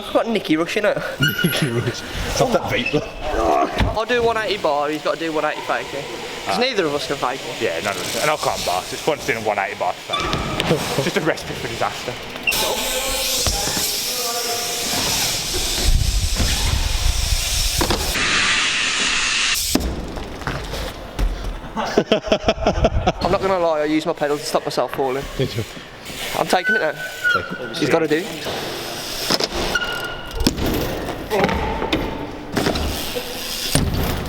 like I've got Nicky Rush in it. Nicky Rush. Stop that beat. I'll do 180 bar, he's got to do 180 fake. Because neither of us can fake it. Yeah, none of us. And I can't bar, so it's pointless doing a 180 bar to fake. Just a recipe for disaster. I'm not going to lie, I used my pedal to stop myself falling. Did you? I'm taking it now. He's got to do.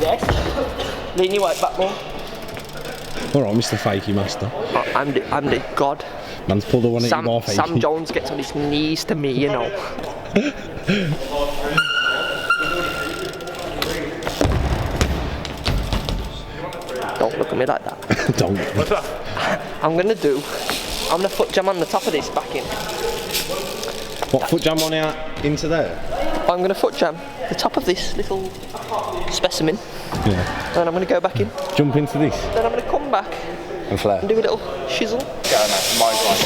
Yes. Lean your weight back more. Alright, Mr. Fakey Master. I'm the god. Man's pulled a 180 bar fakey. Sam Jones gets on his knees to me, you know. Don't look at me like that. Don't. What's that? I'm gonna foot jam on the top of this back in. What, foot jam on out into there? I'm gonna foot jam the top of this little specimen. Yeah. And I'm gonna go back in. Jump into this. Then I'm gonna come back And flare. and do a little shizzle. Go now, mine's one.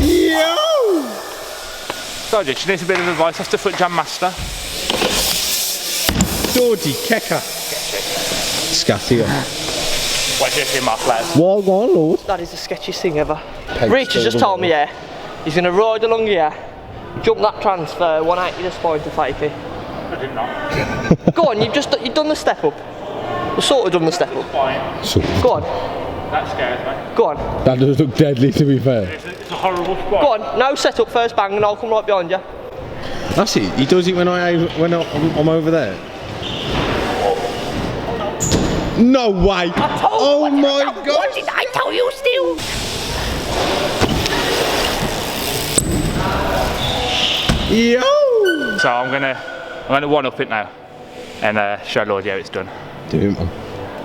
Yo! So, Judge, she needs a bit of advice off the foot jam master. Georgie Kecker. Scatty. What do you think, Mark Les? Well gone, Lord. That is the sketchiest thing ever. Rich has just told me, yeah, he's gonna ride along here, jump that transfer, 180 the spine to fake it. I did not. Go on, you've done the step up. You've sort of done the step up. Fine. Go on. That scares me. Go on. That does look deadly, to be fair. It's a horrible spot. Go on. No set up, first bang, and I'll come right behind you. That's it. He does it when I'm over there. No way! Oh my God! What did I tell you still? Yo! So I'm gonna one up it now and show Lordy how it's done. Do it, man.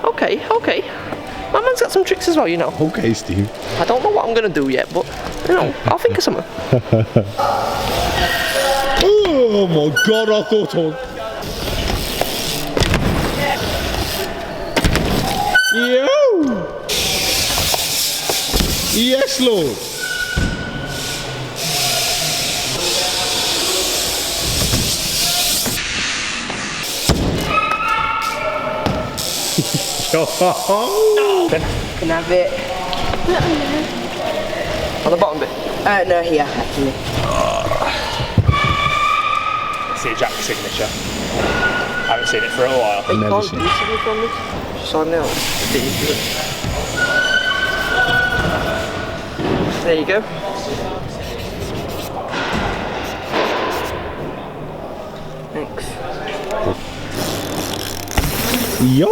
Okay. My man's got some tricks as well, you know. Okay, Steve. I don't know what I'm gonna do yet, but you know, I'll think of something. Oh my God! I thought on. Yo! Yes, Lord. Can I have it? On the bottom bit? No, here, actually. See Jack's signature. I haven't seen it for a while. I've never seen it. Sign now. There you go. Thanks. Yo!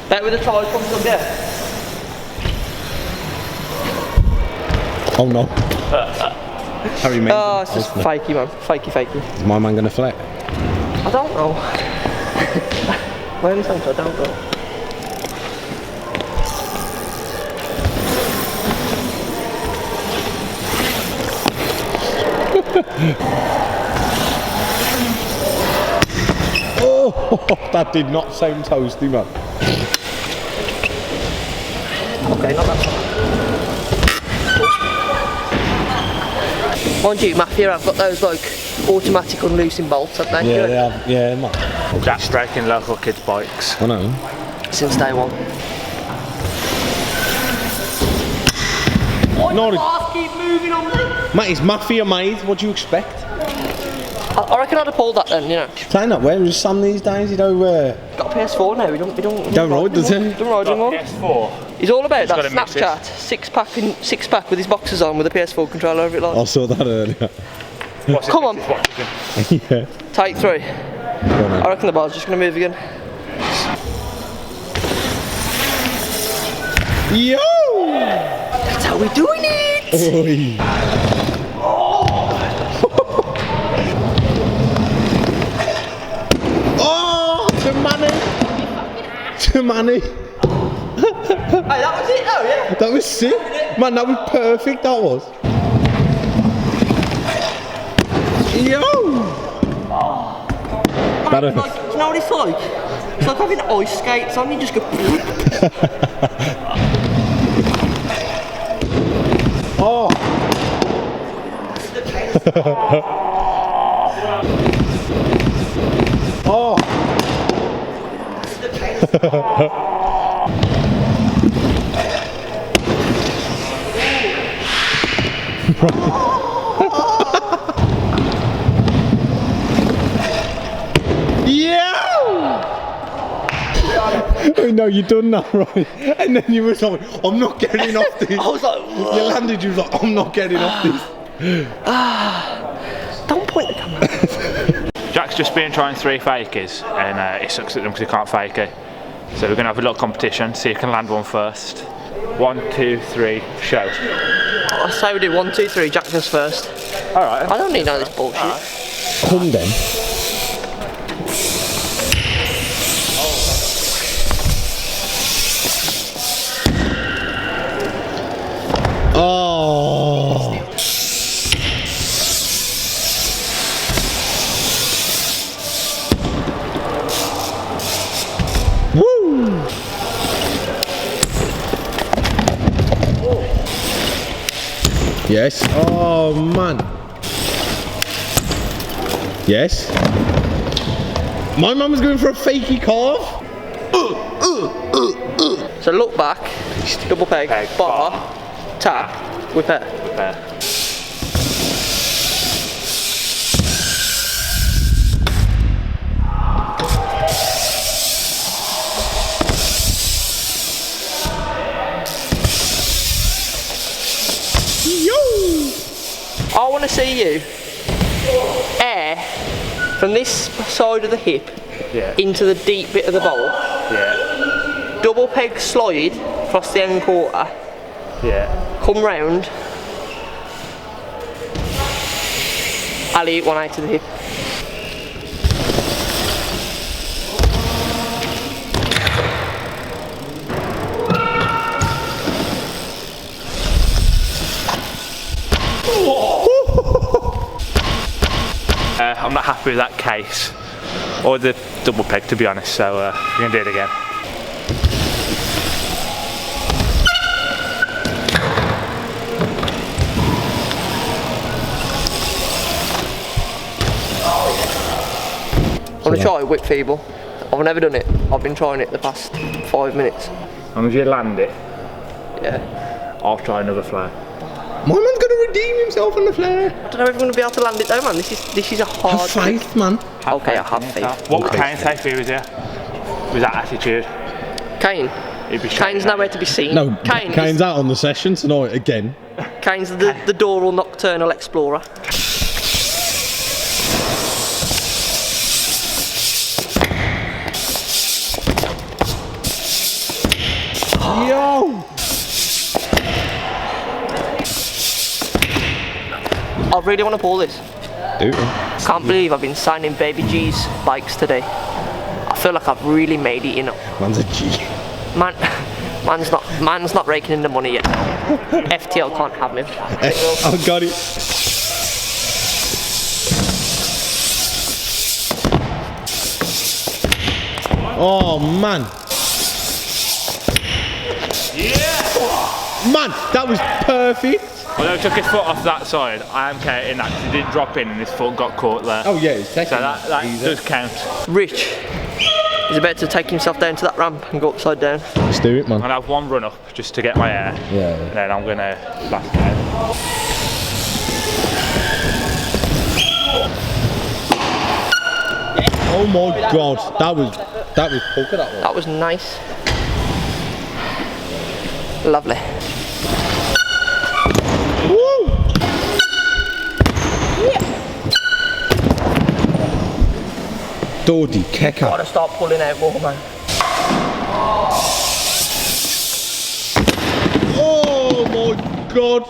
Back with the tires comes up there. Oh no. Harry made Oh, it's just fakey, man. Fakey. Is my man gonna flex? I don't know. My only sense, I don't know. Oh, that did not sound toasty, man. Okay, not that bad. Mind you, Mafia, I've got those like automatic unloosing bolts, haven't they? Yeah, they have. Yeah, man. Jack's breaking local kids' bikes. I know. Since day one. No, Cars keep moving on me. mate, it's Mafia, mate. What do you expect? I reckon I'd have pulled that then, you know. Playing that well, just Sam these days, you know. Got a PS4 now, we don't ride, does he? Don't ride anymore. PS4. He's all about He's that got a Snapchat, six pack with his boxers on with a PS4 controller over it like. I saw that earlier. Come on. Yeah. Take 3. Go on, I reckon the bar's just going to move again. Yo! That's how we're doing it! Oi. Oh, to money. Hey, that was it though, yeah? That was sick. Man, that was perfect, that was. Yo! Man, like, do you know what it's like? It's like having ice skates on, you just go... Oh! Oh! Yeah! Oh no, you done that right, and then you were like, "I'm not getting off this." I was like, you landed. You was like, "I'm not getting off this." don't point the camera. Jack's just been trying 3 fakies and he sucks at them because he can't fake it. So we're going to have a little competition, see who can land one first. 1, 2, 3, show. I say we do 1, 2, 3, Jack goes first. Alright. I don't need none of this bullshit. Come then. Oh. Woo. Yes. Oh man. Yes. My mum was going for a fakey carve. So look back, double peg, bar, tap, whip it. I want to see you air from this side of the hip into the deep bit of the bowl. Yeah. Double peg slide across the end quarter. Yeah. Come round. Alley 1 to the hip. I'm not happy with that case or the double peg, to be honest, so we're going to do it again. I'm going to try whip feeble. I've never done it. I've been trying it the past 5 minutes. As long as you land it, Yeah. I'll try another flare. My man's gonna redeem himself on the flare. I don't know if I'm going to be able to land it though, man. This is a hard Have faith, man. Okay, I have faith. What would Kaine say if he was here? With that attitude? Kaine? He'd be Kaine's nowhere to be seen. No, Kaine Kaine's out on the session tonight again. Kaine's the Doral Nocturnal Explorer. Yo! I really want to pull this. Do it. Can't believe I've been signing Baby G's bikes today. I feel like I've really made it, you know. Man's a G. Man's not raking in the money yet. FTL can't have me. I got it. Oh man. Yeah. Man, that was perfect. Although he took his foot off that side, I am counting that because he didn't drop in and his foot got caught there. Oh yeah, it's taking so that does count. Rich is about to take himself down to that ramp and go upside down. Let's do it, man. I'm going to have one run up just to get my air. Yeah. And then I'm going to back out. Oh my god, that was poker, that one. That was nice. Lovely. Woo! Doddy Keka. Gotta start pulling out more, man. Oh my god.